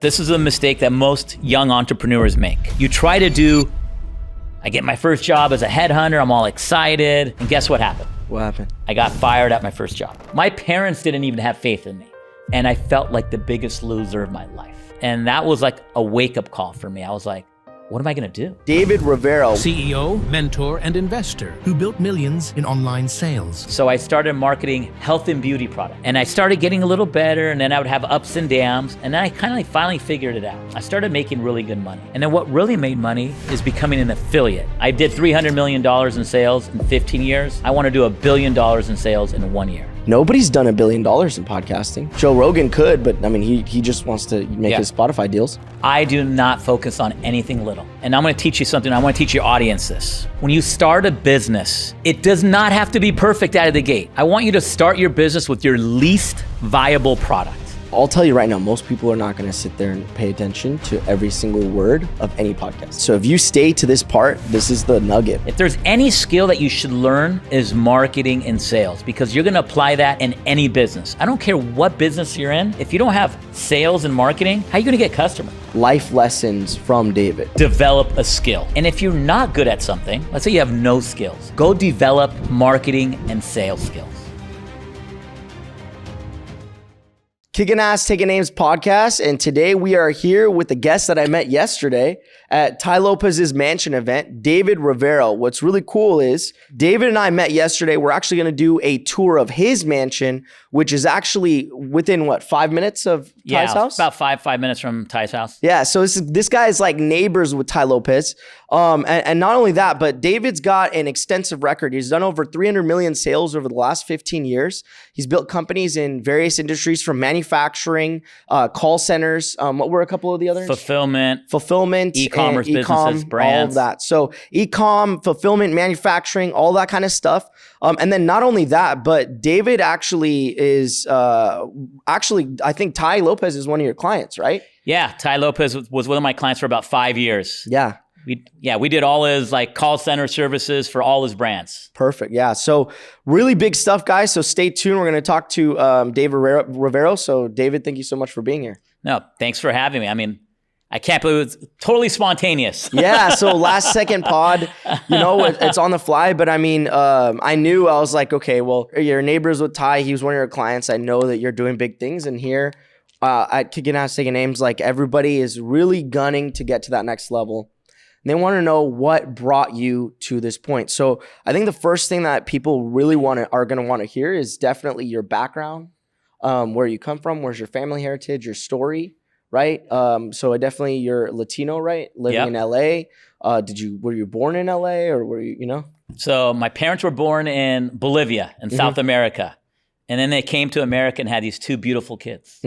This is a mistake that most young entrepreneurs make. You try to do, I get my first job as a headhunter, I'm all excited, and guess what happened? What happened? I got fired at my first job. My parents didn't even have faith in me, and I felt like the biggest loser of my life. And that was like a wake-up call for me. I was like, what am I gonna do? David Rivero. CEO, mentor, and investor who built millions in online sales. So I started marketing health and beauty products. And I started getting a little better, and then I would have ups and downs. And then I kind of finally figured it out. I started making really good money. And then what really made money is becoming an affiliate. I did $300 million in sales in 15 years. I want to do $1 billion in sales in 1 year. Nobody's done $1 billion in podcasting. Joe Rogan could, but I mean, he just wants to make his Spotify deals. I do not focus on anything little. And I'm gonna teach you something. I wanna teach your audience this. When you start a business, it does not have to be perfect out of the gate. I want you to start your business with your least viable product. I'll tell you right now, most people are not gonna sit there and pay attention to every single word of any podcast. So if you stay to this part, this is the nugget. If there's any skill that you should learn is marketing and sales, because you're gonna apply that in any business. I don't care what business you're in. If you don't have sales and marketing, how are you gonna get customers? Life lessons from David. Develop a skill. And if you're not good at something, let's say you have no skills, go develop marketing and sales skills. Kickin' Ass, Taking Names podcast, and today we are here with the guest that I met yesterday at Tai Lopez's mansion event, David Rivero. What's really cool is David and I met yesterday. We're actually going to do a tour of his mansion, which is actually within what, 5 minutes of Tai's house? About five minutes from Tai's house. Yeah, so this guy is like neighbors with Tai Lopez. And not only that, but David's got an extensive record. He's done over 300 million sales over the last 15 years. He's built companies in various industries from manufacturing, call centers. What were a couple of the others? Fulfillment, e-commerce businesses, brands. All of that. So e-com, fulfillment, manufacturing, all that kind of stuff. And then not only that, but David actually is, I think Tai Lopez is one of your clients, right? Yeah, Tai Lopez was one of my clients for about 5 years. Yeah. We did all his like call center services for all his brands. Perfect. Yeah. So really big stuff, guys. So stay tuned. We're going to talk to David Rivero. So David, thank you so much for being here. No, thanks for having me. I mean, I can't believe it's totally spontaneous. Yeah. So last second pod, it's on the fly. But I mean, I was like, okay, well, you're neighbors with Tai. He was one of your clients. I know that you're doing big things. And here at Kickin' Ass, Taking Names, like everybody is really gunning to get to that next level. And they want to know what brought you to this point. So I think the first thing that people really are going to want to hear is definitely your background, where you come from, where's your family heritage, your story, right? So definitely you're Latino, right? Living in LA. Were you born in LA or were you, So my parents were born in Bolivia in South America. And then they came to America and had these two beautiful kids.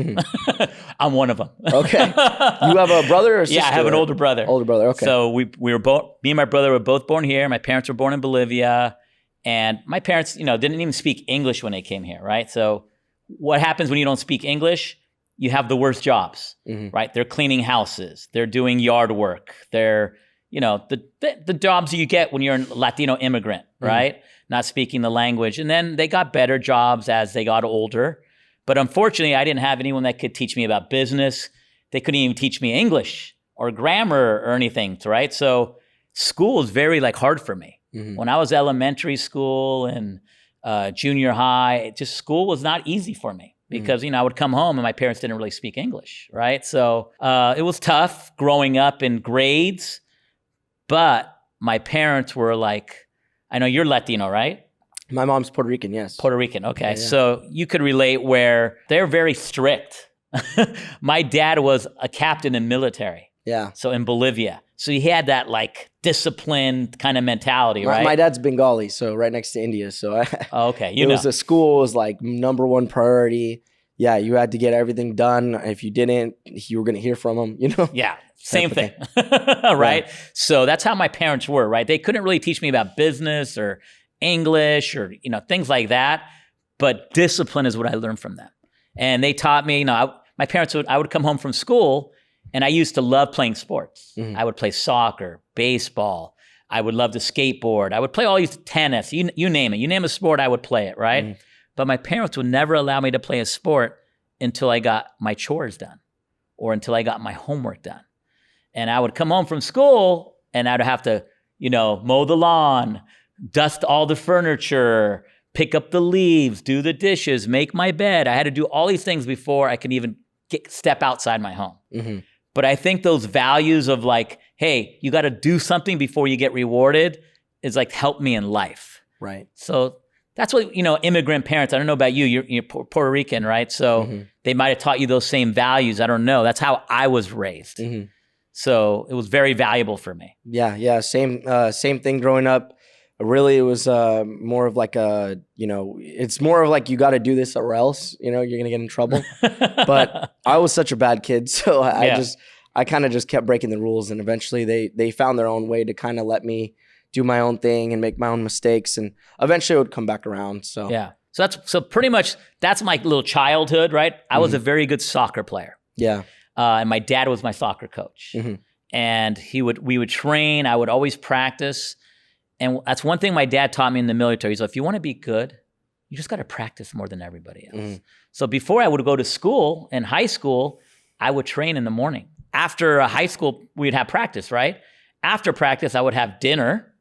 I'm one of them. Okay. You have a brother or sister? Yeah, I have an older brother. Older brother, okay. So we were both, me and my brother were both born here. My parents were born in Bolivia. And my parents, didn't even speak English when they came here, right? So what happens when you don't speak English? You have the worst jobs, right? They're cleaning houses. They're doing yard work. They're, the jobs that you get when you're a Latino immigrant, right? Not speaking the language. And then they got better jobs as they got older. But unfortunately, I didn't have anyone that could teach me about business. They couldn't even teach me English or grammar or anything, right? So school is very hard for me. When I was elementary school and junior high, school was not easy for me because, I would come home and my parents didn't really speak English, right? So it was tough growing up in grades, but my parents were like, I know you're Latino, right? My mom's Puerto Rican, yes. Puerto Rican, okay. Yeah. So you could relate where they're very strict. My dad was a captain in military. Yeah. So in Bolivia. So he had that disciplined kind of mentality, right? My dad's Bengali, so right next to India. So okay, the school was number one priority. Yeah, you had to get everything done. If you didn't, you were going to hear from them, Yeah. Same thing, right? Yeah. So that's how my parents were, right? They couldn't really teach me about business or English or, things like that. But discipline is what I learned from them. And they taught me, my parents I would come home from school and I used to love playing sports. I would play soccer, baseball. I would love to skateboard. I would play all these tennis, you name it. You name a sport, I would play it, right? But my parents would never allow me to play a sport until I got my chores done. or until I got my homework done. And I would come home from school and I'd have to, mow the lawn, dust all the furniture, pick up the leaves, do the dishes, make my bed. I had to do all these things before I could even step outside my home. Mm-hmm. But I think those values of like, hey, you got to do something before you get rewarded is like helped me in life. Right. So that's what, immigrant parents, I don't know about you, you're Puerto Rican, right? So they might have taught you those same values. I don't know. That's how I was raised. Mm-hmm. So it was very valuable for me. Yeah. Same thing growing up. Really, it was more of like it's more of like you got to do this or else, you're going to get in trouble. But I was such a bad kid. So I kind of just kept breaking the rules. And eventually they found their own way to kind of let me do my own thing and make my own mistakes. And eventually it would come back around. So yeah. So pretty much that's my little childhood, right? I was a very good soccer player. Yeah. And my dad was my soccer coach. Mm-hmm. And we would train. I would always practice. And that's one thing my dad taught me in the military. So if you want to be good, you just got to practice more than everybody else. Mm-hmm. So before I would go to school, in high school, I would train in the morning. After high school, we'd have practice, right? After practice, I would have dinner.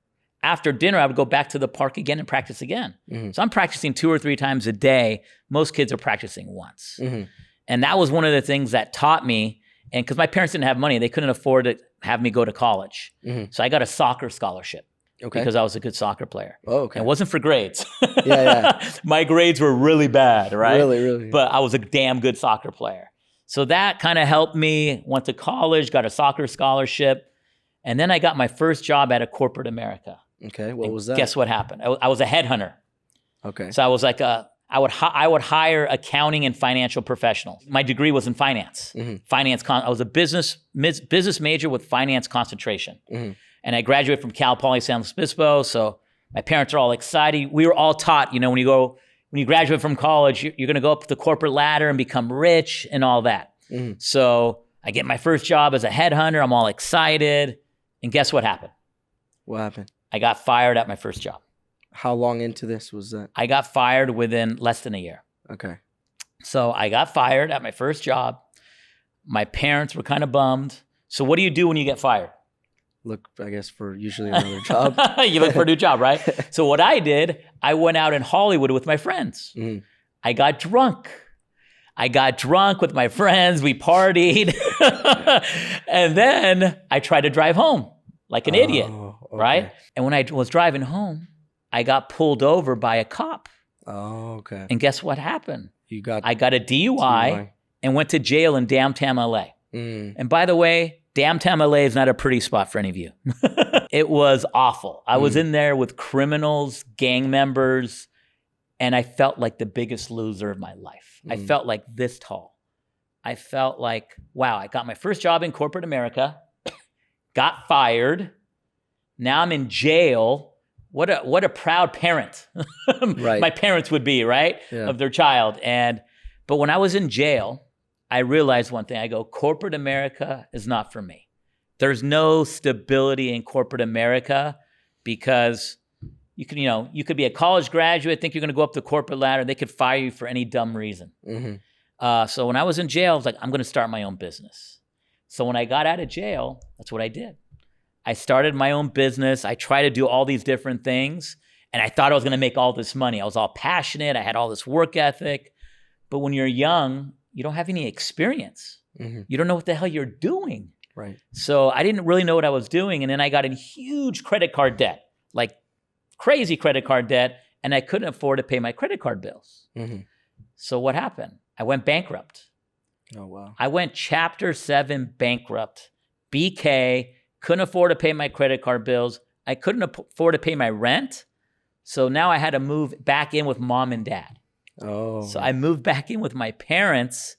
After dinner, I would go back to the park again and practice again. Mm-hmm. So I'm practicing 2 or 3 times a day. Most kids are practicing once. Mm-hmm. And that was one of the things that taught me, and because my parents didn't have money, they couldn't afford to have me go to college. Mm-hmm. So I got a soccer scholarship. Okay. Because I was a good soccer player. Oh, okay. And it wasn't for grades. Yeah. My grades were really bad, right? Really. But I was a damn good soccer player. So that kind of helped me. Went to college, got a soccer scholarship. And then I got my first job at a corporate America. Okay, what was that? Guess what happened? I was a headhunter. Okay. So I was like I would hire accounting and financial professionals. My degree was in finance. Mm-hmm. I was a business major with finance concentration. Mm-hmm. And I graduated from Cal Poly San Luis Obispo. So my parents are all excited. We were all taught, when you graduate from college, you're going to go up the corporate ladder and become rich and all that. Mm-hmm. So I get my first job as a headhunter. I'm all excited. And guess what happened? What happened? I got fired at my first job. How long into this was that? I got fired within less than a year. Okay. So I got fired at my first job. My parents were kind of bummed. So what do you do when you get fired? Look, I guess, for usually another job. You look for a new job, right? So what I did, I went out in Hollywood with my friends. Mm-hmm. I got drunk with my friends. We partied. And then I tried to drive home like an idiot, okay. Right? And when I was driving home, I got pulled over by a cop. Oh, okay. And guess what happened? I got a DUI and went to jail in downtown LA. Mm. And by the way, downtown LA is not a pretty spot for any of you. It was awful. I was in there with criminals, gang members, and I felt like the biggest loser of my life. I felt like this tall. I felt like, wow, I got my first job in corporate America, got fired. Now I'm in jail. What a proud parent Right. My parents would be, right? Yeah. Of their child. But when I was in jail, I realized one thing. I go, corporate America is not for me. There's no stability in corporate America because you could be a college graduate, think you're going to go up the corporate ladder. They could fire you for any dumb reason. Mm-hmm. So when I was in jail, I was like, I'm going to start my own business. So when I got out of jail, that's what I did. I started my own business. I tried to do all these different things, and I thought I was going to make all this money. I was all passionate. I had all this work ethic. But when you're young, you don't have any experience. Mm-hmm. You don't know what the hell you're doing. Right. So I didn't really know what I was doing. And then I got in huge credit card debt, like crazy credit card debt, and I couldn't afford to pay my credit card bills. Mm-hmm. So what happened? I went bankrupt. Oh, wow. I went Chapter 7 bankrupt. BK, couldn't afford to pay my credit card bills. I couldn't afford to pay my rent. So now I had to move back in with mom and dad. Oh. So I moved back in with my parents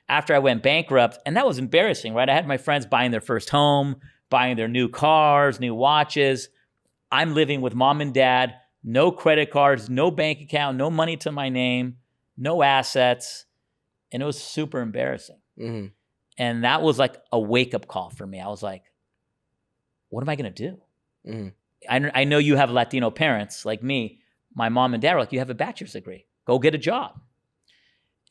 after I went bankrupt. And that was embarrassing, right? I had my friends buying their first home, buying their new cars, new watches. I'm living with mom and dad, no credit cards, no bank account, no money to my name, no assets. And it was super embarrassing. Mm-hmm. And that was like a wake-up call for me. I was like, what am I going to do? Mm-hmm. I know you have Latino parents like me. My mom and dad were like, you have a bachelor's degree. Go get a job.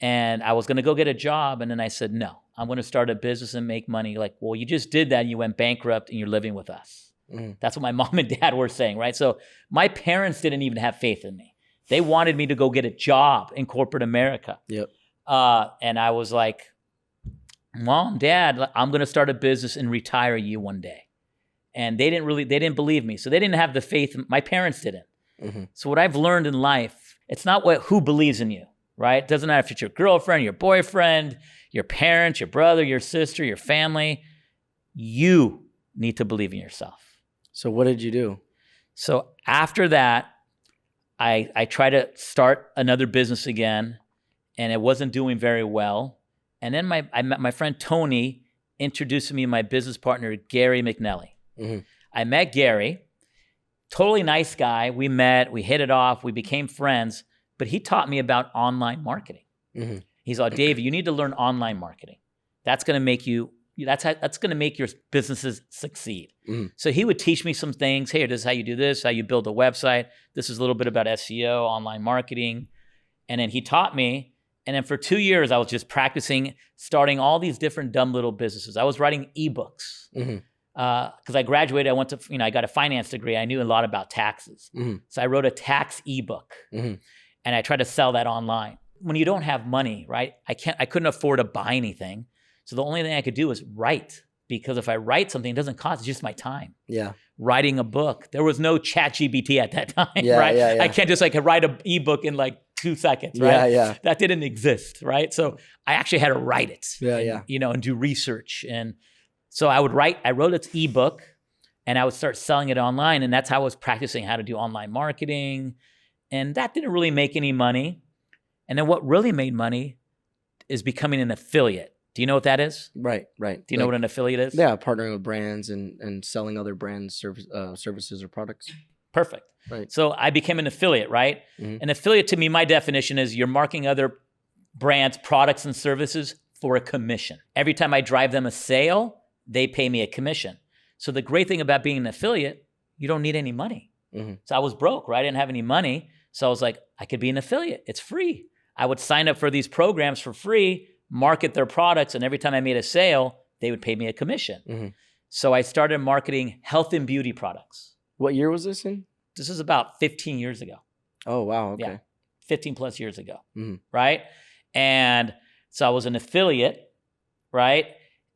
And I was going to go get a job. And then I said, no, I'm going to start a business and make money. Like, well, you just did that and you went bankrupt and you're living with us. That's what my mom and dad were saying, right? So my parents didn't even have faith in me. They wanted me to go get a job in corporate America. Yep. And I was like, Mom, Dad, I'm going to start a business and retire you one day. And they didn't believe me. So they didn't have the faith. My parents didn't. So what I've learned in life, it's not who believes in you, right? It doesn't matter if it's your girlfriend, your boyfriend, your parents, your brother, your sister, your family. You need to believe in yourself. So what did you do? So after that, I tried to start another business again, and it wasn't doing very well. And then I met my friend Tony, introduced me to my business partner, Gary McNally. I met Gary, totally nice guy. We met, we hit it off, we became friends, but he taught me about online marketing. He's like, David, you need to learn online marketing. That's going to make that's going to make your businesses succeed. So he would teach me some things. Hey, this is how you do this, how you build a website. This is a little bit about SEO, online marketing. And then he taught me. And then for 2 years, I was just practicing, starting all these different dumb little businesses. I was writing ebooks because I graduated. I got a finance degree. I knew a lot about taxes. So I wrote a tax ebook and I tried to sell that online. When you don't have money, right? I couldn't afford to buy anything. So the only thing I could do was write, because if I write something, it doesn't cost, it's just my time. Yeah. Writing a book. There was no ChatGPT at that time, Yeah, right? yeah. I can't just write an ebook in 2 seconds, right? Yeah. That didn't exist, right? So I actually had to write it. And do research. And so I wrote its ebook and I would start selling it online. And that's how I was practicing how to do online marketing. And that didn't really make any money. And then what really made money is becoming an affiliate. Do you know what that is? Right. Do you know what an affiliate is? Yeah, partnering with brands and selling other brands' services or products. Perfect. Right. So I became an affiliate, right? An affiliate, to me, my definition is you're marketing other brands' products and services for a commission. Every time I drive them a sale, they pay me a commission. So the great thing about being an affiliate, you don't need any money. So I was broke, right? I didn't have any money. So I was like, I could be an affiliate. It's free. I would sign up for these programs for free, market their products, and every time I made a sale, they would pay me a commission. So I started marketing health and beauty products. What year was this in? This is about 15 years ago. Oh, wow. Okay. Yeah, 15 plus years ago, right? And so I was an affiliate, right?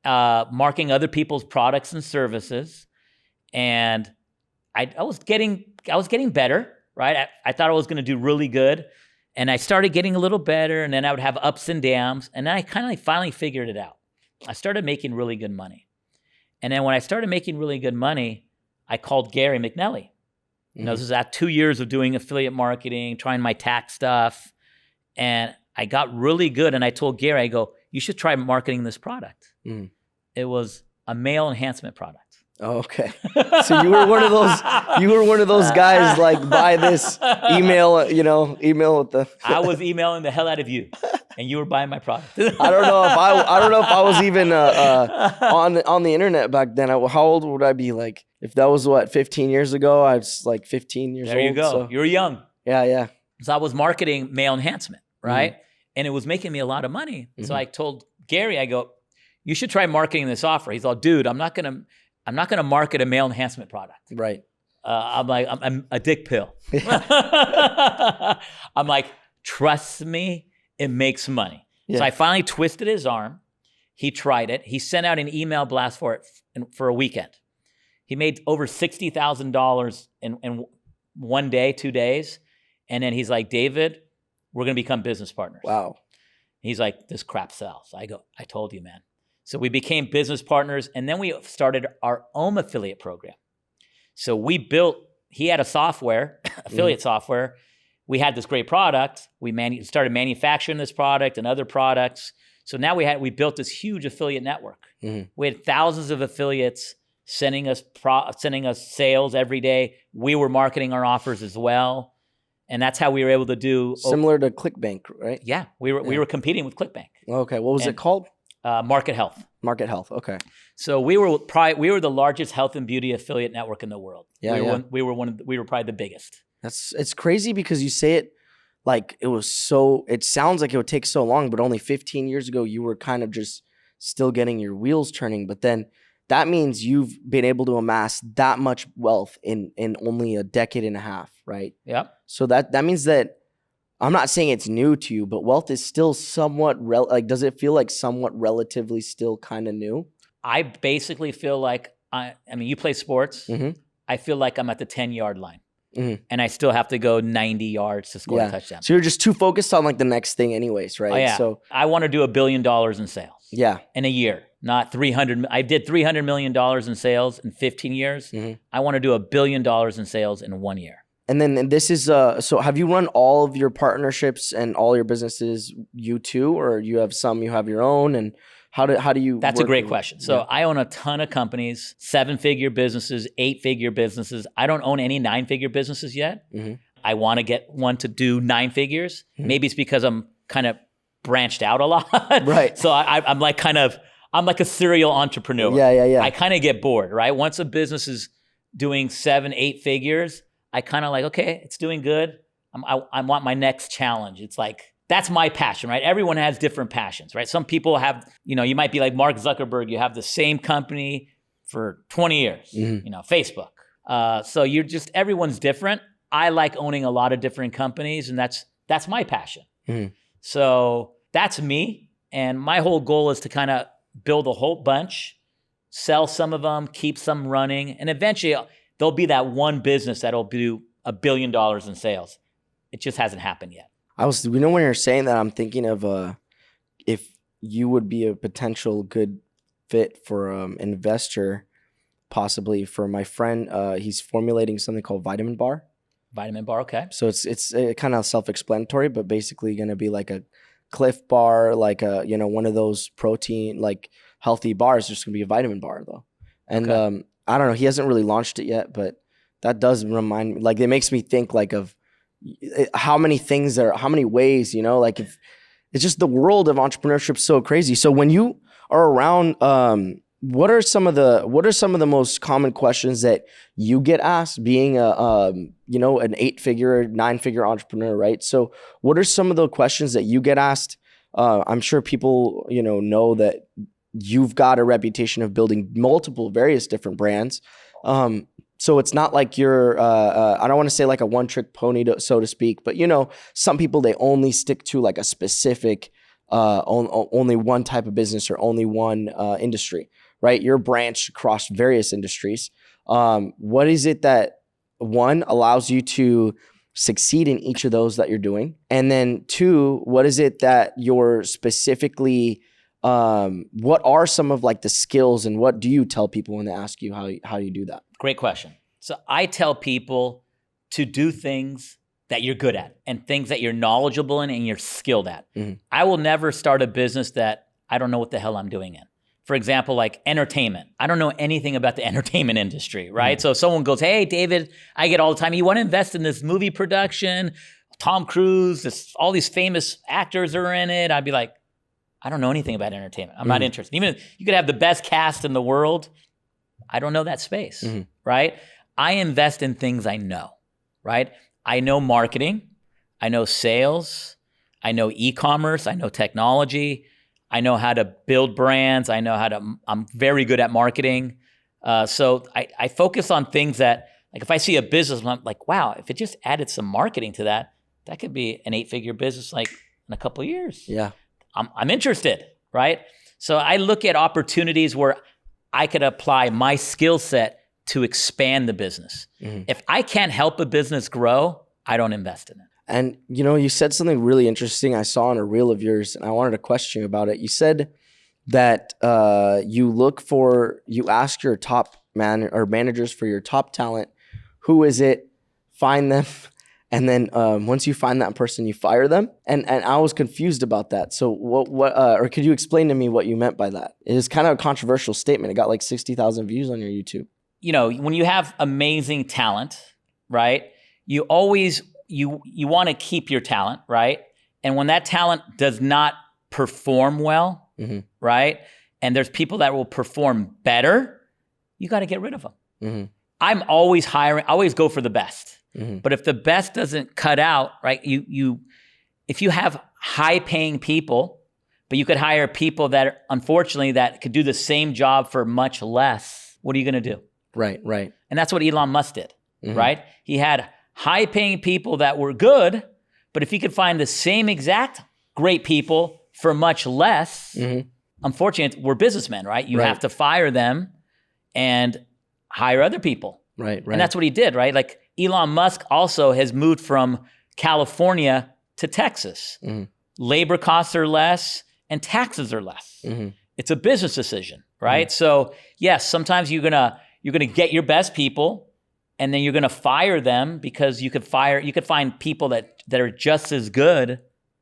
Marketing other people's products and services. And I was getting better, right? I thought I was going to do really good. And I started getting a little better, and then I would have ups and downs. And then I kind of finally figured it out. I started making really good money. And then when I started making really good money, I called Gary McNally. This is after 2 years of doing affiliate marketing, trying my tax stuff. And I got really good. And I told Gary, I go, you should try marketing this product. It was a male enhancement product. Oh, okay. So you were one of those guys buy this email with the I was emailing the hell out of you and you were buying my product. I don't know if I was even on the internet back then. How old would I be? If that was 15 years ago, I was 15 years old. There you go. So. You were young. Yeah. So I was marketing male enhancement, right? And it was making me a lot of money. So I told Gary, I go, you should try marketing this offer. He's all, dude, I'm not gonna market a male enhancement product. Right. I'm like, I'm a dick pill. I'm like, trust me, it makes money. Yeah. So I finally twisted his arm. He tried it. He sent out an email blast for it for a weekend. He made over $60,000 in 1 day, 2 days. And then he's like, David, we're going to become business partners. Wow. He's like, this crap sells. I go, I told you, man. So we became business partners, and then we started our own affiliate program. So he had a software, affiliate software. We had this great product. We started manufacturing this product and other products. So now we built this huge affiliate network. We had thousands of affiliates sending us sales every day. We were marketing our offers as well. And that's how we were able to do similar to ClickBank, right? Yeah, we were competing with ClickBank. Okay, what was it called? Market Health. Market Health. Okay. So we were the largest health and beauty affiliate network in the world. Yeah, we were probably the biggest. It's crazy because you say it it sounds like it would take so long, but only 15 years ago you were kind of just still getting your wheels turning. But then that means you've been able to amass that much wealth in only a decade and a half, right? Yep. So that means that, I'm not saying it's new to you, but wealth is still somewhat, does it feel like somewhat relatively still kind of new? I basically feel like, I mean, you play sports. Mm-hmm. I feel like I'm at the 10-yard line. Mm-hmm. And I still have to go 90 yards to score a touchdown. So you're just too focused on like the next thing anyways, right? Oh, yeah. So I want to do $1 billion in sales. Yeah. In a year, not 300. I did $300 million in sales in 15 years. Mm-hmm. I want to do $1 billion in sales in 1 year. And then this is, so have you run all of your partnerships and all your businesses you too, or you have some, you have your own, and how do you? That's a work great with- question. So Yeah. I own a ton of companies, 7-figure businesses, 8-figure businesses. I don't own any 9-figure businesses yet. Mm-hmm. I want to get one to do 9 figures. Mhm. Maybe it's because I'm kind of branched out a lot. Right. So I'm like I'm like a serial entrepreneur. Yeah. I kind of get bored, right? Once a business is doing 7-8 figures, I kind of like, okay, it's doing good. I want my next challenge. It's like, that's my passion, right? Everyone has different passions, right? Some people have, you might be like Mark Zuckerberg. You have the same company for 20 years, Mhm. Facebook. So everyone's different. I like owning a lot of different companies, and that's my passion. Mhm. So that's me. And my whole goal is to kind of build a whole bunch, sell some of them, keep some running, and eventually there'll be that one business that'll do $1 billion in sales. It just hasn't happened yet. When you're saying that, I'm thinking of if you would be a potential good fit for investor, possibly for my friend. He's formulating something called Vitamin Bar. Vitamin Bar, okay. So it's kind of self-explanatory, but basically going to be like a Cliff Bar, like a one of those protein like healthy bars. There's going to be a vitamin bar though, and Okay. I don't know. He hasn't really launched it yet, but that does remind me. Like it makes me think like of how many things there, how many ways, like if it's just the world of entrepreneurship is so crazy. So when you are around, what are some of the most common questions that you get asked being an 8-figure, 9-figure entrepreneur, right? So what are some of the questions that you get asked? I'm sure people, know that you've got a reputation of building multiple various different brands. So it's not like you're, I don't want to say like a one-trick pony, so to speak, but some people, they only stick to like a specific, only one type of business or only one industry, right? You're branched across various industries. What is it that, one, allows you to succeed in each of those that you're doing? And then 2, what is it that you're specifically, what are some of like the skills, and what do you tell people when they ask you how you do that? Great question. So I tell people to do things that you're good at and things that you're knowledgeable in and you're skilled at. Mm-hmm. I will never start a business that I don't know what the hell I'm doing in. For example, like entertainment. I don't know anything about the entertainment industry, right? Mm-hmm. So if someone goes, hey, David, I get all the time, you want to invest in this movie production, Tom Cruise, all these famous actors are in it. I'd be like, I don't know anything about entertainment. I'm not interested. Even if you could have the best cast in the world, I don't know that space, right? I invest in things I know, right? I know marketing. I know sales. I know e-commerce. I know technology. I know how to build brands. I'm very good at marketing. So I focus on things that, like if I see a business, I'm like, wow, if it just added some marketing to that, that could be an 8-figure business like in a couple of years. Yeah. I'm interested, right? So I look at opportunities where I could apply my skill set to expand the business. Mm-hmm. If I can't help a business grow, I don't invest in it. And, you said something really interesting I saw on a reel of yours, and I wanted to question you about it. You said that you ask your top managers for your top talent, who is it, find them, and then once you find that person, you fire them. And I was confused about that. So or could you explain to me what you meant by that? It is kind of a controversial statement. It got like 60,000 views on your YouTube. When you have amazing talent, right? You always you want to keep your talent, right? And when that talent does not perform well, right? And there's people that will perform better, you got to get rid of them. Mm-hmm. I'm always hiring, I always go for the best. Mm-hmm. But if the best doesn't cut out, right? If you have high paying people, but you could hire people that unfortunately that could do the same job for much less. What are you going to do? Right. And that's what Elon Musk did, right? He had high paying people that were good, but if he could find the same exact great people for much less, unfortunately, we're businessmen, right? You have to fire them and hire other people. Right. And that's what he did, right? Like Elon Musk also has moved from California to Texas. Labor costs are less and taxes are less. It's a business decision, right? So yes, sometimes you're gonna get your best people and then you're gonna fire them because you could find people that are just as good,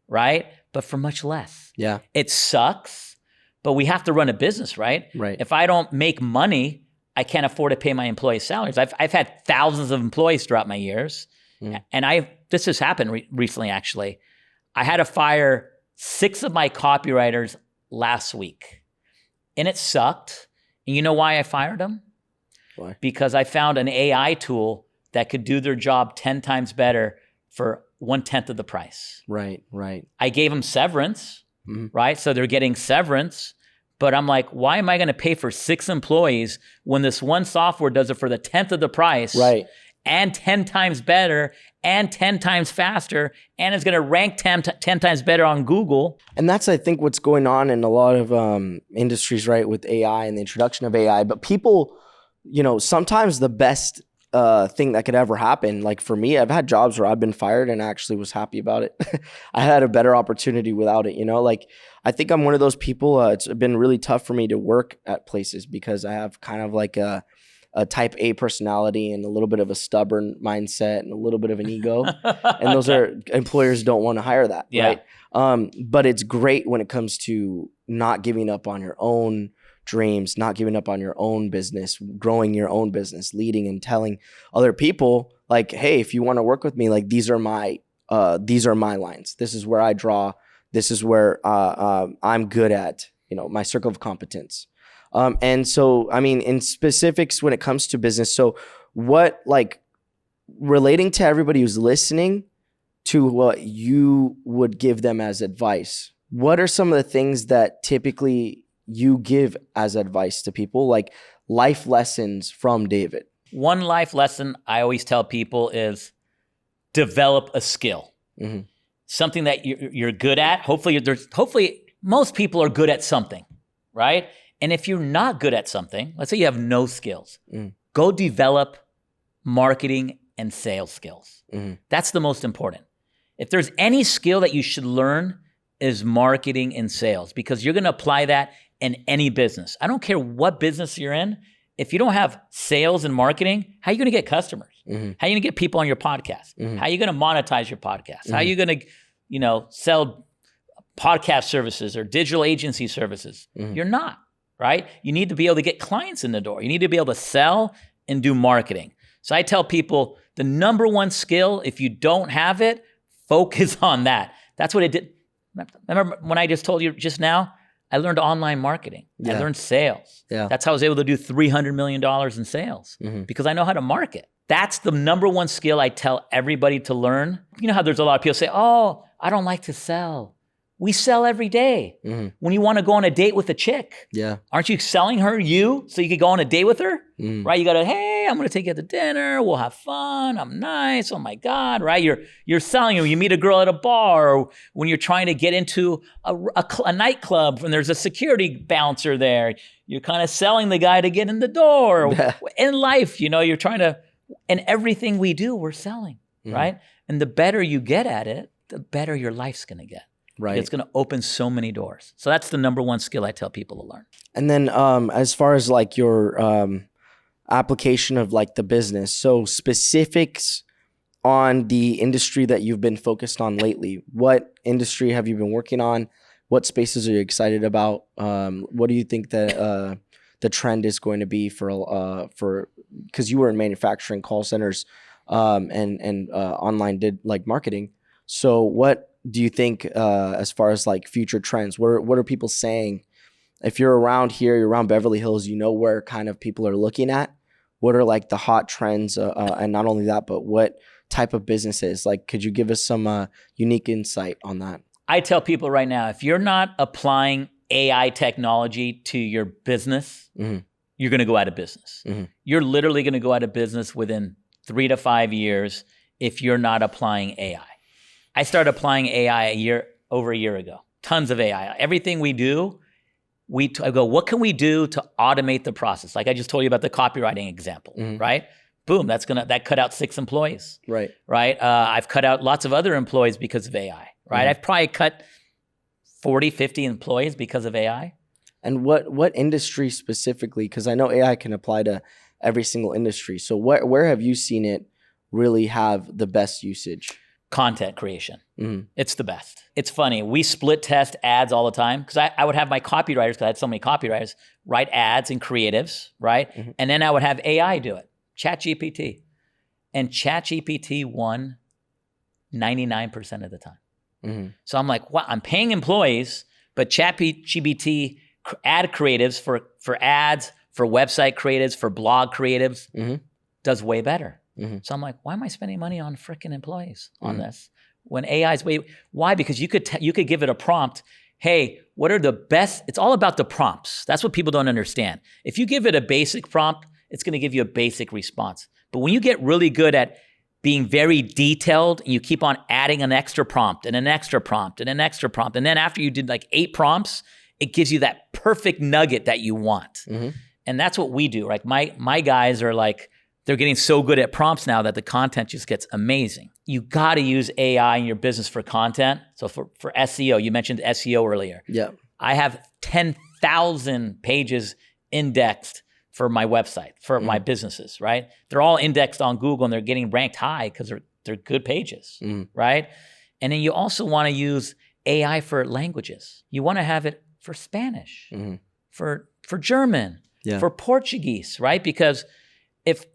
right? But for much less. Yeah. It sucks, but we have to run a business, right? Right. If I don't make money, I can't afford to pay my employees' salaries. I've had thousands of employees throughout my years, and this has happened recently, actually. I had to fire 6 of my copywriters last week, and it sucked. And you know why I fired them? Why? Because I found an AI tool that could do their job 10 times better for 1/10 of the price. Right. I gave them severance, right? So they're getting severance. But I'm like, why am I going to pay for 6 employees when this one software does it for the 10th of the price? Right. And 10 times better and 10 times faster, and it's going to rank 10 times better on Google. And that's, I think, what's going on in a lot of industries, right, with AI and the introduction of AI. But people, sometimes the best thing that could ever happen, like for me, I've had jobs where I've been fired and I actually was happy about it. I had a better opportunity without it, like I think I'm one of those people, it's been really tough for me to work at places because I have kind of like a type A personality and a little bit of a stubborn mindset and a little bit of an ego. And those are, employers don't want to hire that, right? But it's great when it comes to not giving up on your own dreams, not giving up on your own business, growing your own business, leading and telling other people like, hey, if you want to work with me, like these are my lines. This is where I draw. This is where I'm good at, my circle of competence. And so, I mean, in specifics, when it comes to business, so what, like relating to everybody who's listening to what you would give them as advice, what are some of the things that typically you give as advice to people, like life lessons from David? One life lesson I always tell people is develop a skill, something that you're good at. Hopefully most people are good at something, right? And if you're not good at something, let's say you have no skills, go develop marketing and sales skills. That's the most important. If there's any skill that you should learn is marketing and sales, because you're going to apply that in any business. I don't care what business you're in. If you don't have sales and marketing, how are you going to get customers? How are you going to get people on your podcast? How are you going to monetize your podcast? How are you going to, sell podcast services or digital agency services? You're not, right? You need to be able to get clients in the door. You need to be able to sell and do marketing. So I tell people the number one skill, if you don't have it, focus on that. That's what it did. Remember when I just told you just now? I learned online marketing. I learned sales. That's how I was able to do $300 million in sales because I know how to market. That's the number one skill I tell everybody to learn. You know how there's a lot of people say, oh, I don't like to sell. We sell every day. When you want to go on a date with a chick, aren't you selling her you so you could go on a date with her? Right? You got to, hey, I'm going to take you to dinner. We'll have fun. I'm nice. Oh my God, right? You're selling her. You meet a girl at a bar, or when you're trying to get into a nightclub and there's a security bouncer there, you're kind of selling the guy to get in the door. In life, you're trying to, and everything we do, we're selling, right? And the better you get at it, the better your life's going to get. Right. It's going to open so many doors. So that's the number one skill I tell people to learn. And then as far as like your application of like the business, so specifics on the industry that you've been focused on lately. What industry have you been working on? What spaces are you excited about? What do you think that the trend is going to be for because you were in manufacturing, call centers, and online did like marketing. So what do you think as far as like future trends? What are people saying? If you're around here, you're around Beverly Hills, where kind of people are looking at. What are like the hot trends? And not only that, but what type of businesses? Like, could you give us some unique insight on that? I tell people right now, if you're not applying AI technology to your business, you're going to go out of business. You're literally going to go out of business within 3 to 5 years if you're not applying AI. I started applying AI over a year ago. Tons of AI. Everything we do, I go, what can we do to automate the process? Like I just told you about the copywriting example, right? Boom, that cut out 6 employees. Right. I've cut out lots of other employees because of AI, right? I've probably cut 40, 50 employees because of AI. And what industry specifically? Because I know AI can apply to every single industry. So where have you seen it really have the best usage? Content creation. It's the best. It's funny. We split test ads all the time because I would have my copywriters, because I had so many copywriters, write ads and creatives, right? And then I would have AI do it, ChatGPT. And ChatGPT won 99% of the time. So I'm like, what? I'm paying employees, but ChatGPT ad creatives for ads, for website creatives, for blog creatives does way better. So I'm like, why am I spending money on freaking employees on this when AI is why? Because you could give it a prompt. Hey, what are the best? It's all about the prompts. That's what people don't understand. If you give it a basic prompt, it's going to give you a basic response. But when you get really good at being very detailed and you keep on adding an extra prompt and an extra prompt and an extra prompt, and then after you did like 8 prompts, it gives you that perfect nugget that you want. And that's what we do. Like my guys are like, they're getting so good at prompts now that the content just gets amazing. You got to use AI in your business for content. So for SEO, you mentioned SEO earlier. Yeah. I have 10,000 pages indexed for my website, for my businesses, right? They're all indexed on Google and they're getting ranked high because they're good pages, right? And then you also want to use AI for languages. You want to have it for Spanish, for German, for Portuguese, right? Because if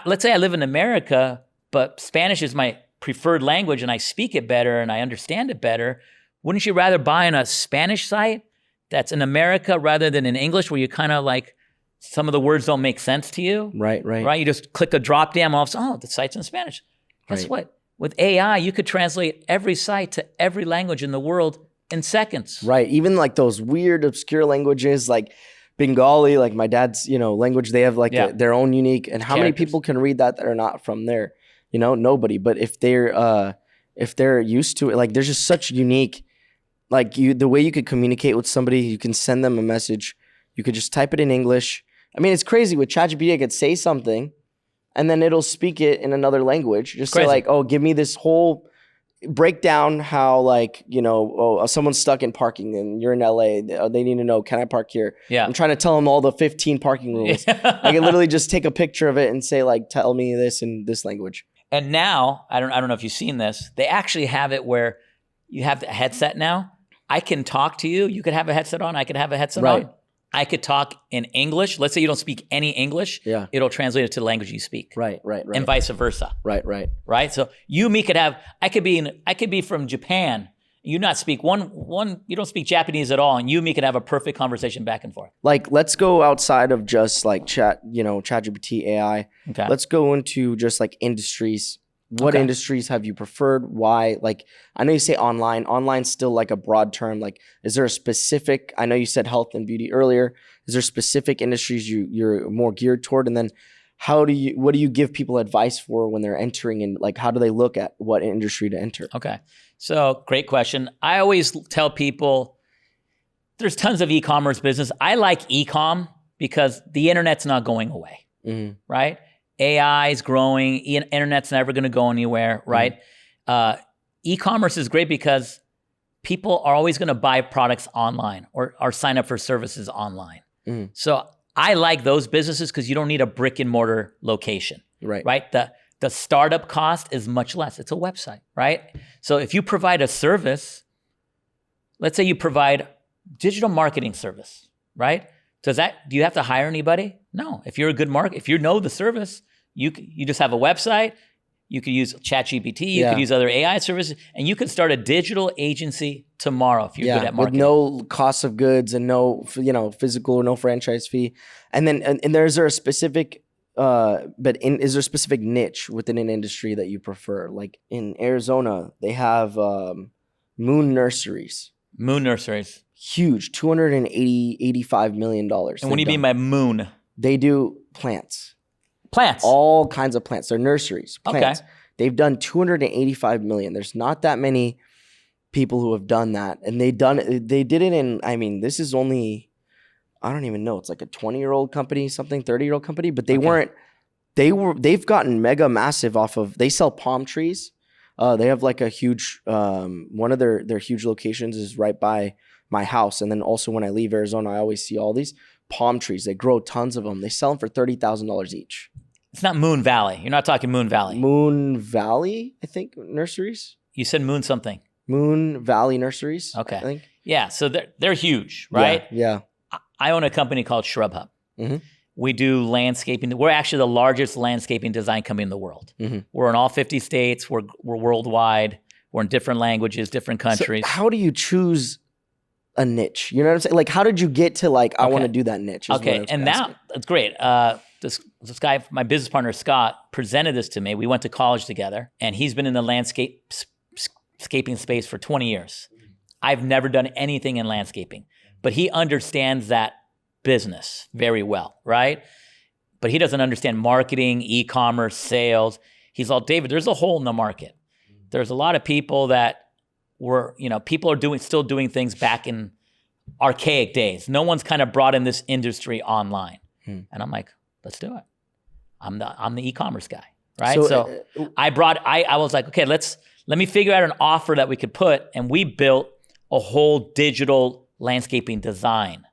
let's say I live in America, but Spanish is my preferred language and I speak it better and I understand it better, wouldn't you rather buy on a Spanish site that's in America rather than in English, where you kind of like some of the words don't make sense to you? Right. You just click a drop down, all of a sudden, the site's in Spanish. Guess what? With AI, you could translate every site to every language in the world in seconds. Right. Even like those weird, obscure languages like Bengali, like my dad's, language, they have like their own unique. And how many people can read that are not from there? Nobody. But if they're used to it, like there's just such unique, like the way you could communicate with somebody, you can send them a message. You could just type it in English. I mean, it's crazy. With ChatGPT, I could say something and then it'll speak it in another language. Just say like, oh, give me this whole break down how like, someone's stuck in parking and you're in LA. They need to know, can I park here? Yeah. I'm trying to tell them all the 15 parking rules. I can literally just take a picture of it and say like, tell me this in this language. And now, I don't know if you've seen this, they actually have it where you have the headset now. I can talk to you. You could have a headset on. I could have a headset on. I could talk in English. Let's say you don't speak any English. Yeah. It'll translate it to the language you speak. Right. And vice versa. Right. So I could be from Japan. You not speak you don't speak Japanese at all, and me could have a perfect conversation back and forth. Like, let's go outside of just like ChatGPT AI. Okay. Let's go into just like industries. What industries have you preferred? Why? Like, I know you say online. Online's still like a broad term. Like, is there a specific, I know you said health and beauty earlier. Is there specific industries you're more geared toward? And then what do you give people advice for when they're entering, and like, how do they look at what industry to enter? Okay. So great question. I always tell people there's tons of e-commerce business. I like e-com because the internet's not going away, right? AI is growing. Internet's never going to go anywhere, right? E-commerce is great because people are always going to buy products online or sign up for services online. So I like those businesses because you don't need a brick and mortar location, right? The startup cost is much less. It's a website, right? So if you provide a service, let's say you provide digital marketing service, right? Do you have to hire anybody? No. If you're a good if you know the service, you just have a website. You could use ChatGPT. You could use other AI services, and you could start a digital agency tomorrow if you're good at marketing. With no cost of goods and no physical or no franchise fee. And then and is there a specific is there a specific niche within an industry that you prefer? Like in Arizona, they have Moon Nurseries. Moon Nurseries. Huge, $285 million. And what do you mean by moon? They do plants. Plants. All kinds of plants. They're nurseries, plants. Okay. They've done 285 million. There's not that many people who have done that. And they did it in, I mean, this is only, I don't even know. It's like a 20-year-old company, something, 30-year-old company, but they've gotten mega massive off of, they sell palm trees. They have like a huge, one of their huge locations is right by my house. And then also when I leave Arizona, I always see all these palm trees. They grow tons of them. They sell them for $30,000 each. It's not Moon Valley. You're not talking Moon Valley. Moon Valley, I think, nurseries. You said Moon something. Moon Valley Nurseries. Okay. I think. Yeah. So they're huge, right? Yeah. I own a company called Shrub Hub. Mm-hmm. We do landscaping. We're actually the largest landscaping design company in the world. Mm-hmm. We're in all 50 states. We're worldwide. We're in different languages, different countries. So how do you choose a niche? You know what I'm saying? Like, how did you get to like, I want to do that niche? Okay. And now, that's great. This guy, my business partner, Scott, presented this to me. We went to college together, and he's been in the landscaping space for 20 years. I've never done anything in landscaping, but he understands that business very well, right? But he doesn't understand marketing, e-commerce, sales. He's all, David, there's a hole in the market. There's a lot of people that people are still doing things back in archaic days. No one's kind of brought in this industry online. And I'm like, let's do it. I'm the e-commerce guy, right? So I was like, okay, let me figure out an offer that we could put, and we built a whole digital landscaping design.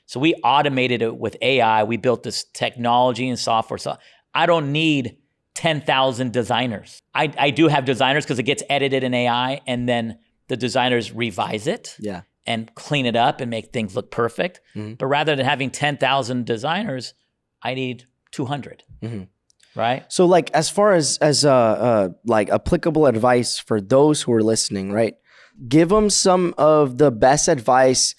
So we automated it with AI. We built this technology and software. So I don't need 10,000 designers. I do have designers because it gets edited in AI, and then the designers revise it and clean it up and make things look perfect. Mm-hmm. But rather than having 10,000 designers, I need 200, right? So like as far as like applicable advice for those who are listening, right? Give them some of the best advice,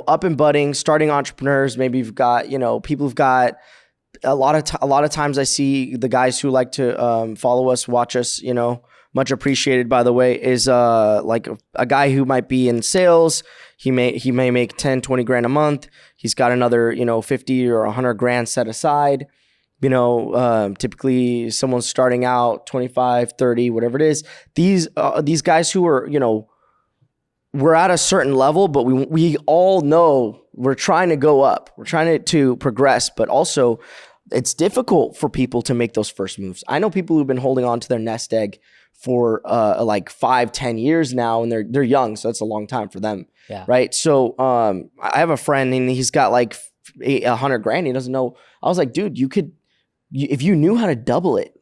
up and budding, starting entrepreneurs. Maybe you've got, people who've got a lot of times I see the guys who like to follow us, watch us, much appreciated, by the way, is like a guy who might be in sales. He may make 10, 20 grand a month. He's got another, 50 or 100 grand set aside. Typically someone's starting out 25, 30, whatever it is. These guys who are, we're at a certain level, but we all know we're trying to go up. We're trying to progress, but also it's difficult for people to make those first moves. I know people who've been holding on to their nest egg for like 5-10 years now, and they're young, so that's a long time for them. Yeah. Right. So I have a friend, and he's got like 100 grand. He doesn't know. I was like, dude, if you knew how to double it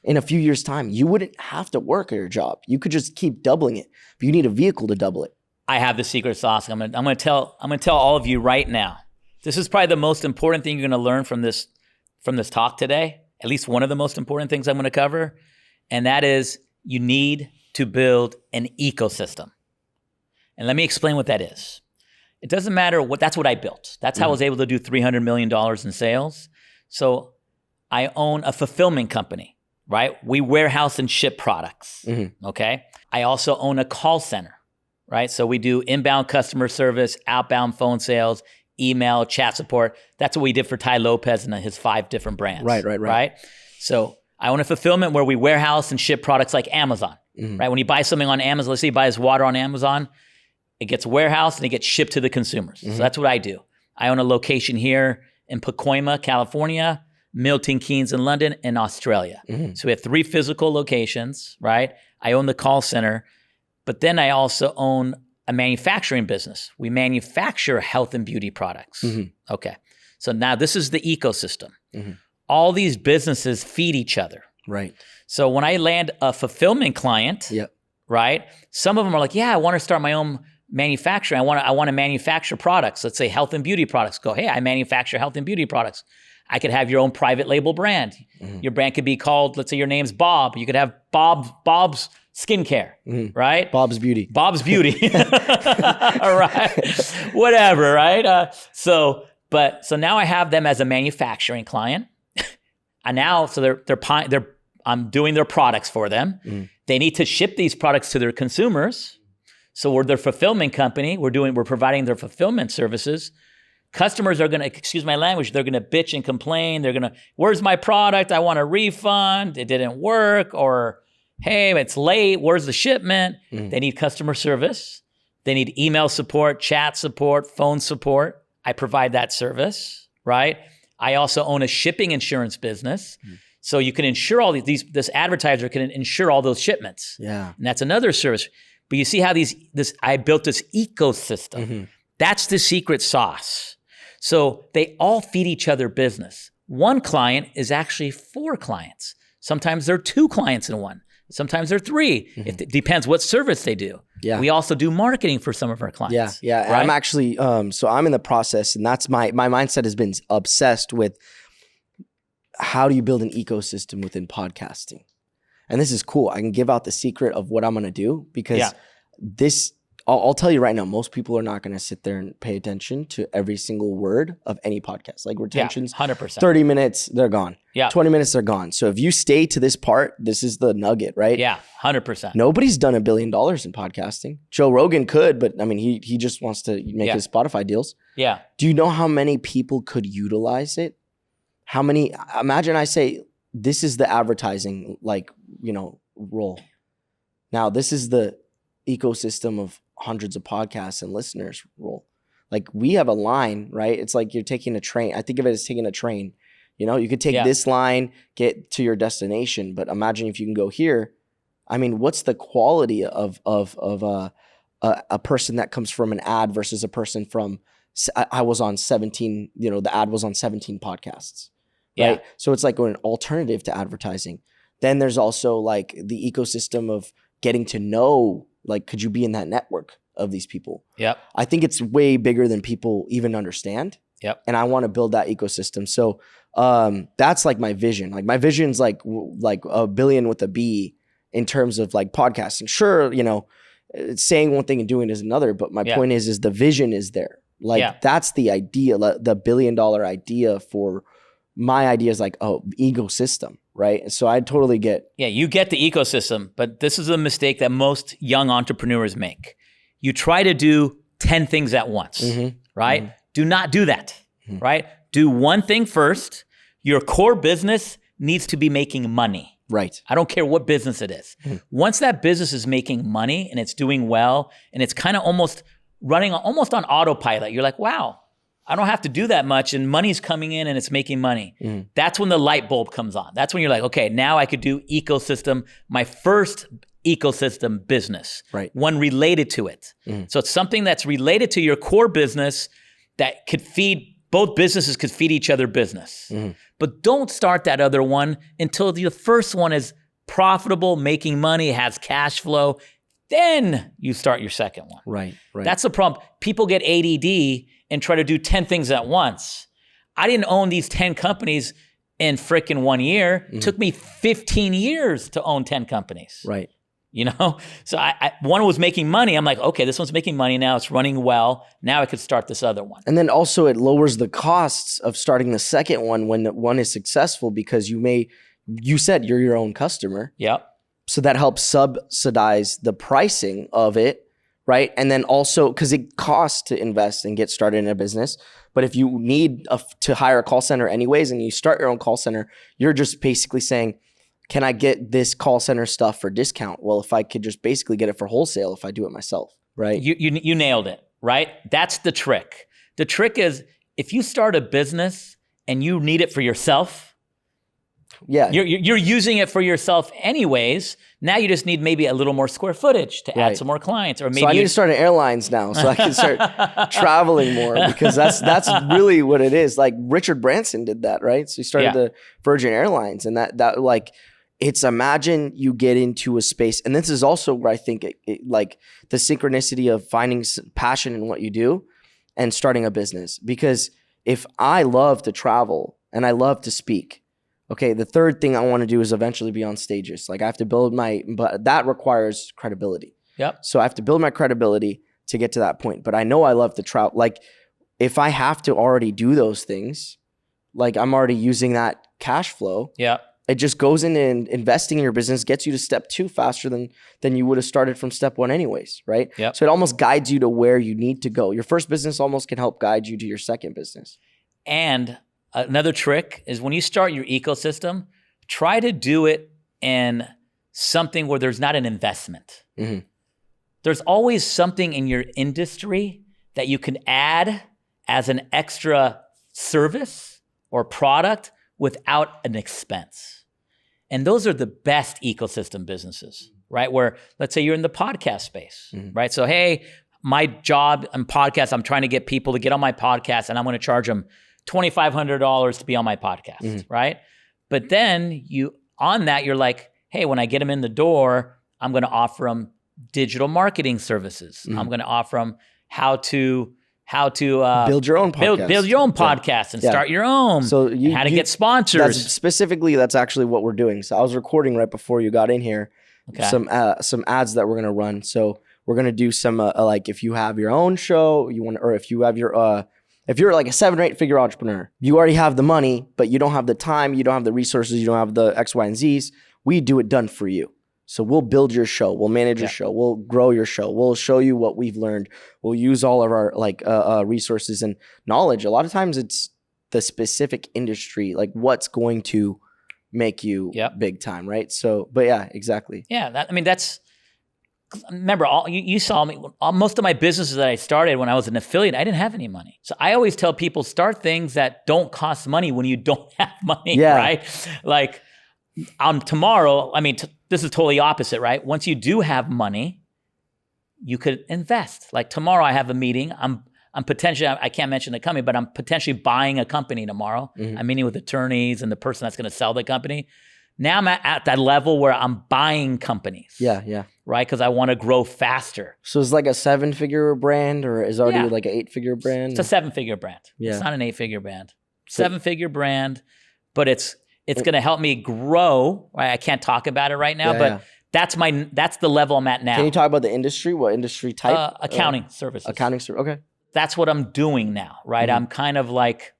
in a few years' time, you wouldn't have to work at your job. You could just keep doubling it. But you need a vehicle to double it. I have the secret sauce. I'm gonna tell all of you right now. This is probably the most important thing you're gonna learn from this talk today. At least one of the most important things I'm gonna cover, and that is you need to build an ecosystem. And let me explain what that is. It doesn't matter that's what I built. That's how I was able to do $300 million in sales. So I own a fulfillment company, right? We warehouse and ship products, okay? I also own a call center, right? So we do inbound customer service, outbound phone sales, email, chat support. That's what we did for Ty Lopez and his 5 different brands. Right? So I own a fulfillment where we warehouse and ship products like Amazon, right? When you buy something on Amazon, let's say you buy his water on Amazon, it gets warehoused and it gets shipped to the consumers. So that's what I do. I own a location here in Pacoima, California, Milton Keynes in London, and Australia. So we have 3 physical locations, right? I own the call center, but then I also own a manufacturing business. We manufacture health and beauty products. Okay. So now this is the ecosystem. All these businesses feed each other. Right. So when I land a fulfillment client, right? Some of them are like, yeah, I want to start my own manufacturing. I want to manufacture products. Let's say health and beauty products. Go, hey, I manufacture health and beauty products. I could have your own private label brand. Your brand could be called, let's say your name's Bob. You could have Bob's Skincare, right? Bob's Beauty. Bob's Beauty. All right. Whatever, right? So now I have them as a manufacturing client. And now, so I'm doing their products for them. They need to ship these products to their consumers. So we're their fulfillment company. We're providing their fulfillment services. Customers are going to, excuse my language, they're going to bitch and complain. They're going to, where's my product? I want a refund. It didn't work. Or, hey, it's late. Where's the shipment? They need customer service. They need email support, chat support, phone support. I provide that service, right? I also own a shipping insurance business. So you can insure all this advertiser can insure all those shipments. Yeah. And that's another service. But you see how I built this ecosystem. That's the secret sauce. So they all feed each other business. One client is actually 4 clients. Sometimes there are 2 clients in one. Sometimes there are 3. It depends what service they do. Yeah. We also do marketing for some of our clients. Yeah. Right? I'm actually, so I'm in the process, and that's my mindset has been obsessed with how do you build an ecosystem within podcasting? And this is cool. I can give out the secret of what I'm going to do because I'll tell you right now, most people are not going to sit there and pay attention to every single word of any podcast. Like retention's 100%. 30 minutes, they're gone. Yeah. 20 minutes, they're gone. So if you stay to this part, this is the nugget, right? Yeah, 100%. Nobody's done $1 billion in podcasting. Joe Rogan could, but I mean, he just wants to make his Spotify deals. Yeah. Do you know how many people could utilize it? How many, imagine I say, this is the advertising, role. Now, this is the ecosystem of hundreds of podcasts and listeners role. Like we have a line, right? It's like you're taking a train. I think of it as taking a train. You could take this line, get to your destination, but imagine if you can go here. I mean, what's the quality of a person that comes from an ad versus a person from, I was on 17, the ad was on 17 podcasts, right? Yeah. So it's like an alternative to advertising. Then there's also like the ecosystem of getting to know, like, could you be in that network of these people? Yep. I think it's way bigger than people even understand. Yep. And I want to build that ecosystem. So that's like my vision. Like my vision's like a billion with a B in terms of like podcasting. Sure, saying one thing and doing is another, but my point is the vision is there. Like that's the idea, the $1 billion idea for my idea is like, ecosystem, right? So I totally get. Yeah, you get the ecosystem, but this is a mistake that most young entrepreneurs make. You try to do 10 things at once, right? Do not do that, right? Do one thing first. Your core business needs to be making money. Right. I don't care what business it is. Once that business is making money and it's doing well and it's kind of almost running almost on autopilot, you're like, wow, I don't have to do that much and money's coming in and it's making money. That's when the light bulb comes on. That's when you're like, okay, now I could do ecosystem, my first ecosystem business, right? One related to it. So it's something that's related to your core business that could feed, both businesses could feed each other business. But don't start that other one until the first one is profitable, making money, has cash flow. Then you start your second one. Right. That's the problem. People get ADD and try to do 10 things at once. I didn't own these 10 companies in frickin' 1 year. It took me 15 years to own 10 companies. Right. So one was making money. I'm like, okay, this one's making money now. It's running well. Now I could start this other one. And then also it lowers the costs of starting the second one when the one is successful because you said you're your own customer. Yep. So that helps subsidize the pricing of it, right? And then also, because it costs to invest and get started in a business. But if you need to hire a call center anyways, and you start your own call center, you're just basically saying, can I get this call center stuff for discount? Well, if I could just basically get it for wholesale if I do it myself, right? You nailed it, right? That's the trick. The trick is if you start a business and you need it for yourself, you're using it for yourself anyways. Now you just need maybe a little more square footage to add some more clients, or maybe. So I need to start an airlines now, so I can start traveling more because that's really what it is. Like Richard Branson did that, right? So he started the Virgin Airlines, and that like it's imagine you get into a space, and this is also where I think like the synchronicity of finding passion in what you do and starting a business. Because if I love to travel and I love to speak. Okay, the third thing I want to do is eventually be on stages. Like I have to build but that requires credibility. Yep. So I have to build my credibility to get to that point. But I know I love to travel. Like if I have to already do those things, like I'm already using that cash flow. Yeah. It just goes in and investing in your business gets you to step 2 faster than you would have started from step 1 anyways, right? Yep. So it almost guides you to where you need to go. Your first business almost can help guide you to your second business. And another trick is when you start your ecosystem, try to do it in something where there's not an investment. Mm-hmm. There's always something in your industry that you can add as an extra service or product without an expense. And those are the best ecosystem businesses, right? Where let's say you're in the podcast space, right? So, hey, my job on podcast, I'm trying to get people to get on my podcast and I'm going to charge them $2,500 to be on my podcast, right? But then you're like, hey, when I get them in the door, I'm going to offer them digital marketing services. I'm going to offer them how to build your own podcast. Build your own podcast and start your own. So how to get sponsors. That's actually what we're doing. So I was recording right before you got in here. Okay. Some ads that we're gonna run. So we're gonna do some like if you have your own show, if you have your if you're like a 7 or 8 figure entrepreneur, you already have the money, but you don't have the time, you don't have the resources, you don't have the X, Y, and Z's. We do it done for you. So we'll build your show, we'll manage your show, we'll grow your show, we'll show you what we've learned, we'll use all of our resources and knowledge. A lot of times it's the specific industry, like what's going to make you big time, right? So, but yeah, exactly. Yeah, remember, you saw me, most of my businesses that I started when I was an affiliate, I didn't have any money. So I always tell people, start things that don't cost money when you don't have money, right? Like tomorrow, this is totally opposite, right? Once you do have money, you could invest. Like tomorrow I have a meeting. I'm potentially, I can't mention the company, but I'm potentially buying a company tomorrow. I'm meeting with attorneys and the person that's going to sell the company. Now I'm at that level where I'm buying companies. Yeah. Right? Because I want to grow faster. So it's like a 7-figure brand or is it already like an 8-figure brand? It's a 7-figure brand. Yeah. It's not an 8-figure brand. 7-figure brand, but it's going to help me grow. Right? I can't talk about it right now, but that's the level I'm at now. Can you talk about the industry? What industry type? Accounting services. Accounting service. Okay. That's what I'm doing now, right? I'm kind of like,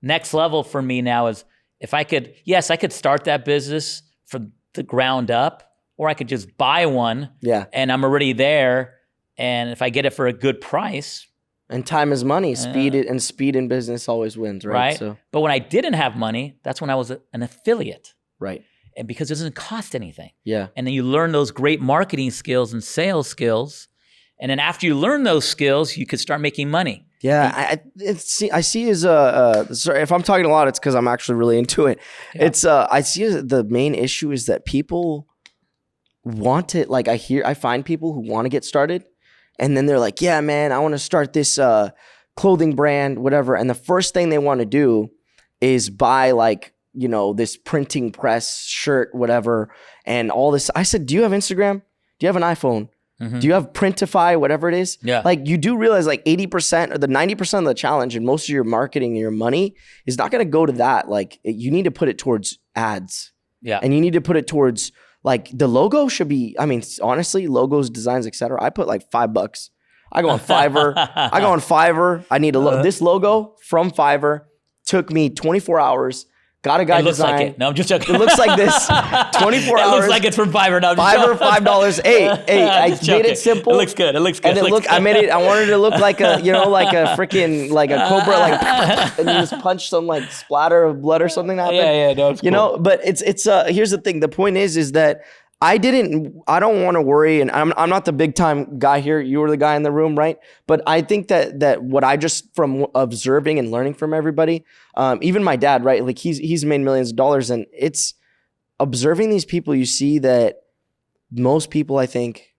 next level for me now is if I could start that business from the ground up, or I could just buy one and I'm already there. And if I get it for a good price. And time is money. Speed in business always wins, right? So. But when I didn't have money, that's when I was an affiliate. Right. And because it doesn't cost anything. Yeah. And then you learn those great marketing skills and sales skills. And then after you learn those skills, you could start making money. Yeah, I see as sorry, if I'm talking a lot, it's because I'm actually really into it. Yeah. It's I see the main issue is that people want it. Like I find people who want to get started, and then they're like, yeah, man, I want to start this clothing brand, whatever. And the first thing they want to do is buy this printing press shirt, whatever, and all this. I said, do you have Instagram? Do you have an iPhone? Do you have Printify, whatever it is? Yeah. Like you do realize like 80% or the 90% of the challenge and most of your marketing and your money is not going to go to that. Like you need to put it towards ads. Yeah. And you need to put it towards like the logo should be, honestly, logos, designs, etc. I put like $5. I go on Fiverr. I need this logo from Fiverr. Took me 24 hours. Got a guy design. Like it. No, I'm just joking. It looks like this. 24 hours. It looks like it's from Fiverr. No, Fiverr, $5. Hey, I made it simple. It looks good. And I made it. I wanted it to look like a freaking like a cobra, and you just punch some like splatter of blood or something happen. Yeah. No, it's cool. But it's here's the thing. The point is that I don't want to worry, and I'm not the big time guy here. You were the guy in the room, right? But I think that what I just from observing and learning from everybody, even my dad, right? Like he's made millions of dollars, and it's observing these people. You see that most people, I think,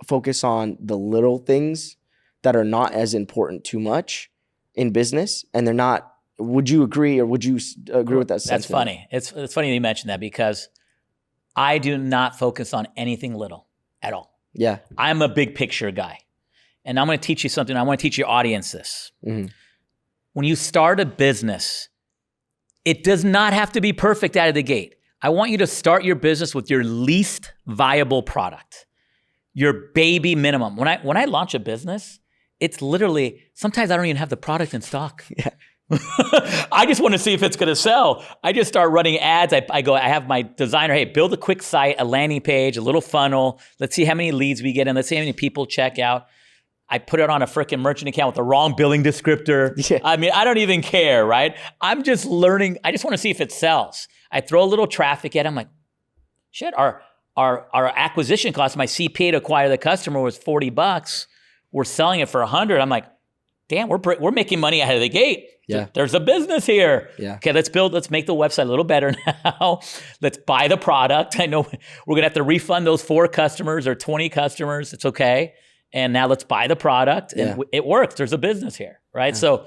focus on the little things that are not as important too much in business, and they're not. Would you agree, or would you agree with that sentiment? That's funny. It's funny you mentioned that because I do not focus on anything little at all. Yeah. I'm a big picture guy. And I'm going to teach you something. I want to teach your audience this. Mm-hmm. When you start a business, it does not have to be perfect out of the gate. I want you to start your business with your least viable product, your baby minimum. When I launch a business, it's literally, sometimes I don't even have the product in stock. Yeah. I just want to see if it's going to sell. I just start running ads. I have my designer, hey, build a quick site, a landing page, a little funnel. Let's see how many leads we get in. Let's see how many people check out. I put it on a freaking merchant account with the wrong billing descriptor. Yeah. I mean, I don't even care, right? I'm just learning. I just want to see if it sells. I throw a little traffic at it. I'm like, shit, our acquisition cost, my CPA to acquire the customer was $40. We're selling it for $100. I'm like, damn, we're making money out of the gate. Yeah. There's a business here. Yeah. Okay, let's make the website a little better now. Let's buy the product. I know we're going to have to refund those 4 customers or 20 customers. It's okay. And now let's buy the product. And it works. There's a business here, right? Yeah. So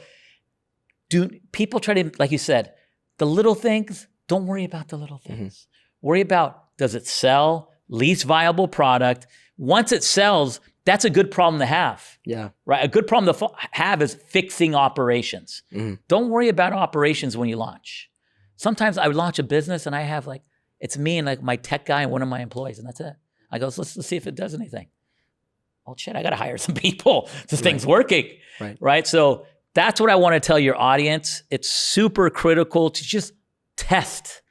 do people try to, like you said, the little things, don't worry about the little things. Mm-hmm. Worry about, does it sell? Least viable product. Once it sells, that's a good problem to have. Yeah. Right? A good problem to have is fixing operations. Mm-hmm. Don't worry about operations when you launch. Sometimes I would launch a business and I have it's me and my tech guy and one of my employees, and that's it. I go, let's see if it does anything. Oh shit, I got to hire some people. This thing's working. Right? So that's what I want to tell your audience. It's super critical to just test,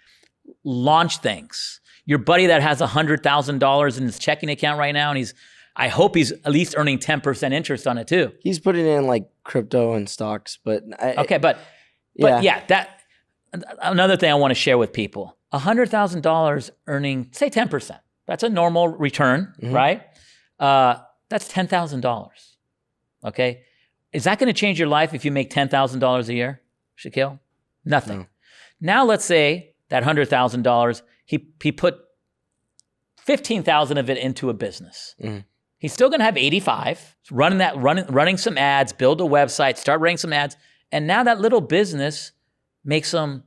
launch things. Your buddy that has $100,000 in his checking account right now, and I hope he's at least earning 10% interest on it too. He's putting in crypto and stocks, but that another thing I want to share with people: $100,000 earning, say 10%. That's a normal return, right? That's $10,000. Okay, is that going to change your life if you make $10,000 a year, Shaquille? Nothing. No. Now let's say that $100,000, he put 15,000 of it into a business. Mm. He's still going to have 85, running some ads, build a website, start running some ads. And now that little business makes him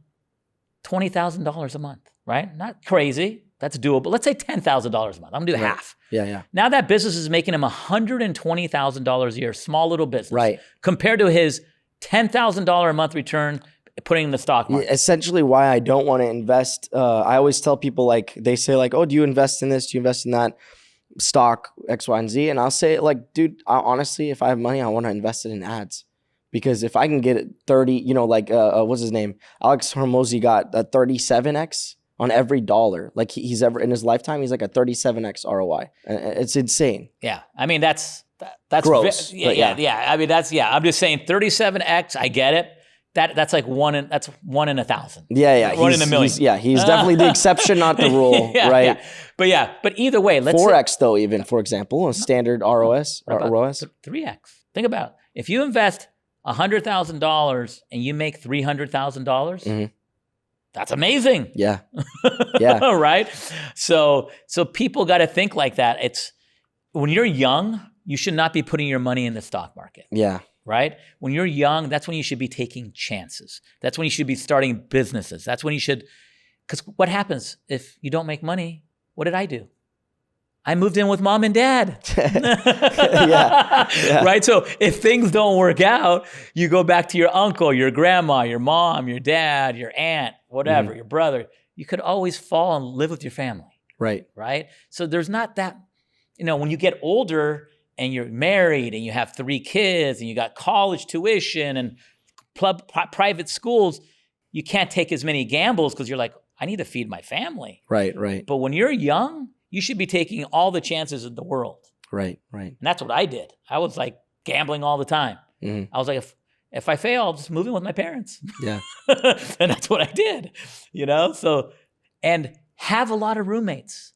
$20,000 a month, right? Not crazy. That's doable. Let's say $10,000 a month. I'm going to do half. Yeah. Now that business is making him $120,000 a year, small little business. Right. Compared to his $10,000 a month return putting in the stock market. Essentially why I don't want to invest. I always tell people they say oh, do you invest in this? Do you invest in that? Stock X, Y, and Z. And I'll say dude, honestly, if I have money, I want to invest it in ads, because if I can get it 30, what's his name? Alex Hormozy got a 37x on every dollar. He's ever in his lifetime, he's a 37x ROI. It's insane. Yeah. I mean, that's gross. Yeah. I mean, I'm just saying 37x. I get it. That's one in 1,000. Yeah. One in a million. He's definitely the exception, not the rule, right? Yeah. But either way, let's 4x though, even for example, a standard ROS. 3x. Think about it. If you invest $100,000 and you make $300,000, that's amazing. Yeah. Right. So people got to think like that. It's when you're young, you should not be putting your money in the stock market. Yeah. Right? When you're young, that's when you should be taking chances. That's when you should be starting businesses. That's when you should, because what happens if you don't make money? What did I do? I moved in with mom and dad. Yeah. Right? So if things don't work out, you go back to your uncle, your grandma, your mom, your dad, your aunt, whatever, your brother. You could always fall and live with your family. Right. Right? So there's not that, when you get older, and you're married and you have 3 kids and you got college tuition and private schools, you can't take as many gambles because you're like, I need to feed my family. Right. But when you're young, you should be taking all the chances in the world. Right. And that's what I did. I was gambling all the time. I was like, if I fail, I'll just move in with my parents. Yeah. And that's what I did, So, and have a lot of roommates.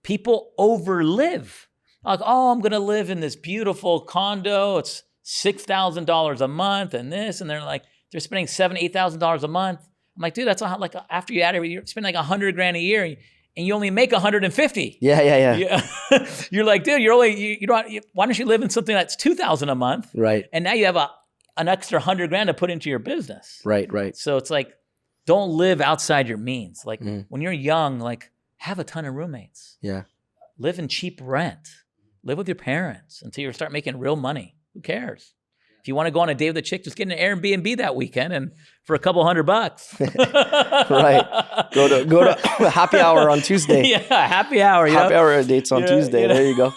People overlive. I'm going to live in this beautiful condo. It's $6,000 a month and this. And they're spending $7,000, $8,000 a month. I'm like, dude, that's after you add it, you're spending $100,000 a year and you only make 150. Yeah. You're like, dude, why don't you live in something that's $2,000 a month? Right. And now you have an extra $100,000 to put into your business. Right. So it's don't live outside your means. When you're young, have a ton of roommates. Yeah. Live in cheap rent. Live with your parents until you start making real money. Who cares? If you want to go on a date with a chick, just get an Airbnb that weekend and for a couple $100. Right. Go to happy hour on Tuesday. Yeah, happy hour. Happy hour dates on Tuesday. There you go.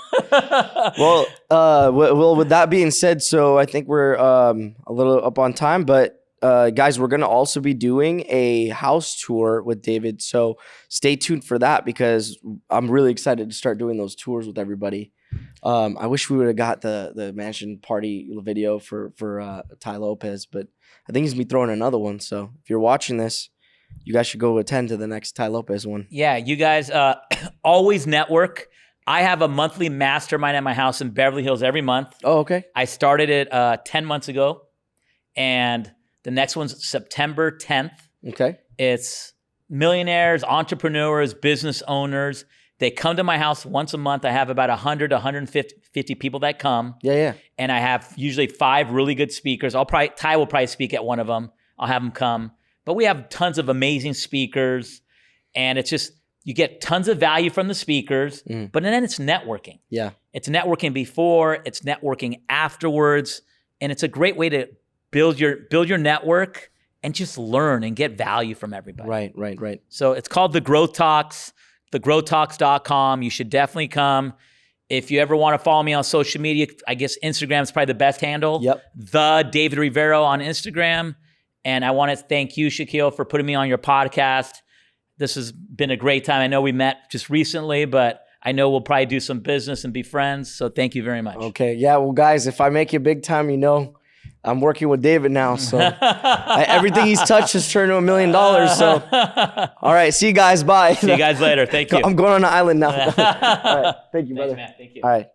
Well, with that being said, so I think we're a little up on time, but guys, we're going to also be doing a house tour with David. So stay tuned for that because I'm really excited to start doing those tours with everybody. I wish we would have got the mansion party video for Ty Lopez, but I think he's going to be throwing another one. So if you're watching this, you guys should go attend to the next Ty Lopez one. Yeah, you guys always network. I have a monthly mastermind at my house in Beverly Hills every month. Oh, okay. I started it 10 months ago, and the next one's September 10th. Okay. It's millionaires, entrepreneurs, business owners. They come to my house once a month. I have about 100 to 150 people that come. Yeah. And I have usually 5 really good speakers. Ty will probably speak at one of them. I'll have him come. But we have tons of amazing speakers, and it's just, you get tons of value from the speakers, but then it's networking. Yeah. It's networking before, it's networking afterwards, and it's a great way to build your network and just learn and get value from everybody. Right. So it's called The Growth Talks, thegrowthtalks.com. You should definitely come. If you ever want to follow me on social media, I guess Instagram is probably the best handle. Yep. The David Rivero on Instagram. And I want to thank you, Shaquille, for putting me on your podcast. This has been a great time. I know we met just recently, but I know we'll probably do some business and be friends. So thank you very much. Okay. Yeah. Well, guys, if I make it big time, I'm working with David now. So everything he's touched has turned to $1 million. So, all right. See you guys. Bye. See you guys later. Thank you. I'm going on an island now. All right. Thank you, brother. Thanks, man. Thank you. All right.